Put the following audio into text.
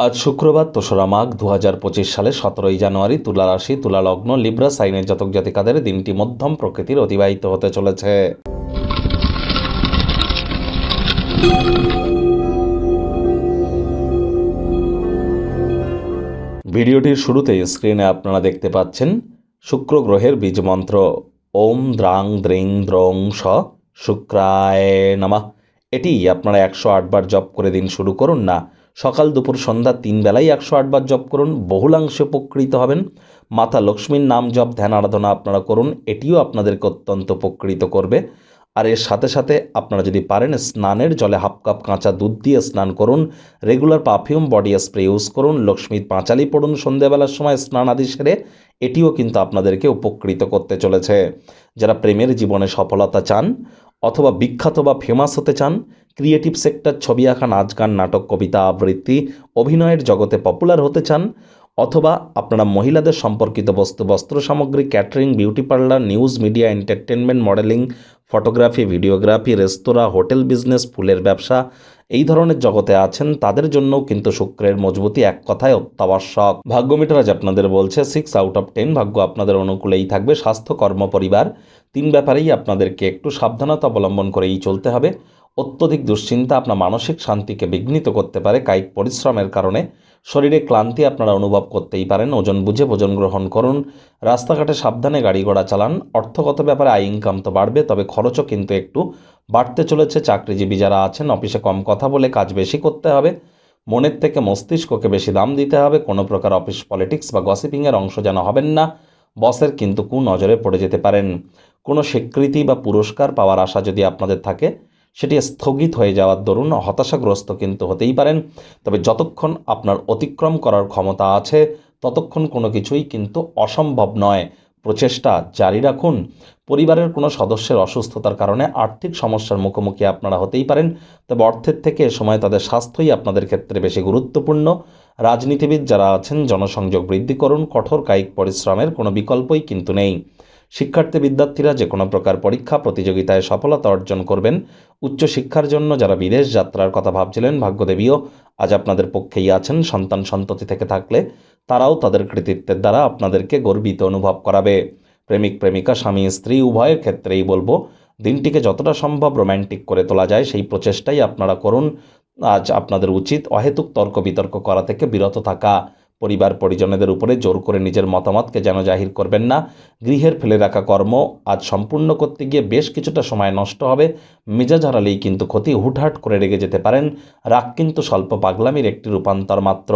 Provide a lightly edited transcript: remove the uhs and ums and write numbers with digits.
আজ শুক্রবার ২রা মাঘ ২০২৫ সালে ১৭ই জানুয়ারি, তুলা রাশি, তুলা লগ্ন, লিব্রা সাইনের জাতক জাতিকাদের দিনটি মধ্যম প্রকৃতির অতিবাহিত হতে চলেছে। ভিডিওটির শুরুতেই স্ক্রিনে আপনারা দেখতে পাচ্ছেন শুক্র গ্রহের বীজ মন্ত্র ওম দ্রাং দ্রিং দ্রং স শুক্রায় নমঃ। এটি আপনারা ১০৮ বার জপ করে দিন শুরু করুন না। সকাল দুপুর সন্ধ্যা ৩ বেলাই ১০৮ বার জপ করুন, বহুলাংশে উপকৃত হবেন। মাতা লক্ষ্মীর নাম জপ ধ্যান আরাধনা আপনারা করুন, এটিও আপনাদেরকে অত্যন্ত উপকৃত করবে। আর এর সাথে সাথে আপনারা যদি পারেন স্নানের জলে হাফ কাপ কাঁচা দুধ দিয়ে স্নান করুন, regular perfume body spray use করুন, লক্ষ্মীর পাঁচালি পড়ুন সন্ধ্যাবেলার সময় স্নান আদি সেরে, এটিও কিন্তু আপনাদেরকে উপকৃত করতে চলেছে। যারা প্রেমের জীবনে সফলতা চান অথবা বিখ্যাত বা ফেমাস হতে চান, ক্রিয়েটিভ সেক্টর, ছবি আঁকা, নাচ গান, নাটক, কবিতা আবৃত্তি, অভিনয়ের জগতে পপুলার হতে চান, অথবা আপনারা মহিলাদের সম্পর্কিত বস্তু, বস্ত্র সামগ্রী, catering, beauty parlour, news media, entertainment, modelling, photography, videography, রেস্তোরাঁ, হোটেল বিজনেস, ফুলের ব্যবসা, এই ধরনের জগতে আছেন, তাদের জন্যও কিন্তু শুক্রের মজবুতি এক কথায় অত্যাবশ্যক। ভাগ্য মিটার আজ আপনাদের বলছে 6/10, ভাগ্য আপনাদের অনুকূলেই থাকবে। স্বাস্থ্য, কর্ম, পরিবার, 3 ব্যাপারেই আপনাদেরকে একটু সাবধানতা অবলম্বন করেই চলতে হবে। অত্যধিক দুশ্চিন্তা আপনার মানসিক শান্তিকে বিঘ্নিত করতে পারে। কায়িক পরিশ্রমের কারণে শরীরে ক্লান্তি আপনারা অনুভব করতেই পারেন। ওজন বুঝে ভোজন গ্রহণ করুন। রাস্তাঘাটে সাবধানে গাড়ি ঘোড়া চালান। অর্থগত ব্যাপারে আয় ইনকাম তো বাড়বে, তবে খরচও কিন্তু একটু বাড়তে চলেছে। চাকরিজীবী যারা আছেন, অফিসে কম কথা বলে কাজ বেশি করতে হবে। মনের থেকে মস্তিষ্ককে বেশি দাম দিতে হবে। কোনো প্রকার অফিস পলিটিক্স বা গসিপিংয়ের অংশ যেন হবেন না। বসের কিন্তু কুনজরে পড়ে যেতে পারেন। কোনো স্বীকৃতি বা পুরস্কার পাওয়ার আশা যদি আপনাদের থাকে, সেটি স্থগিত হয়ে যাওয়ার দরুন হতাশাগ্রস্ত কিন্তু হতেই পারেন। তবে যতক্ষণ আপনার অতিক্রম করার ক্ষমতা আছে, ততক্ষণ কোনো কিছুই কিন্তু অসম্ভব নয়। প্রচেষ্টা জারি রাখুন। পরিবারের কোনো সদস্যের অসুস্থতার কারণে আর্থিক সমস্যার মুখোমুখি আপনারা হতেই পারেন, তবে অর্থের থেকে এ সময় তাদের স্বাস্থ্যই আপনাদের ক্ষেত্রে বেশি গুরুত্বপূর্ণ। রাজনীতিবিদ যারা আছেন, জনসংযোগ বৃদ্ধি করুন। কঠোর কায়িক পরিশ্রমের কোনো বিকল্পই কিন্তু নেই। শিক্ষার্থী বিদ্যার্থীরা যে কোনো প্রকার পরীক্ষা প্রতিযোগিতায় সফলতা অর্জন করবেন। উচ্চশিক্ষার জন্য যারা বিদেশ যাত্রার কথা ভাবছিলেন, ভাগ্যদেবীও আজ আপনাদের পক্ষেই আছেন। সন্তান সন্ততি থেকে থাকলে তারাও তাদের কৃতিত্বের দ্বারা আপনাদেরকে গর্বিত অনুভব করাবে। প্রেমিক প্রেমিকা, স্বামী স্ত্রী উভয়ের ক্ষেত্রেই বলবো, দিনটিকে যতটা সম্ভব রোম্যান্টিক করে তোলা যায় সেই প্রচেষ্টাই আপনারা করুন। আজ আপনাদের উচিত অহেতুক তর্ক বিতর্ক করা থেকে বিরত থাকা। পরিবার পরিজনদের উপরে জোর করে নিজের মতামতকে যেন জাহির করবেন না। গৃহের ফেলে রাখা কর্ম আজ সম্পূর্ণ করতে গিয়ে বেশ কিছুটা সময় নষ্ট হবে। মেজাজ হারালেই কিন্তু ক্ষতি। হুটহাট করে রেগে যেতে পারেন। রাগ কিন্তু স্বল্প পাগলামির একটি রূপান্তর মাত্র।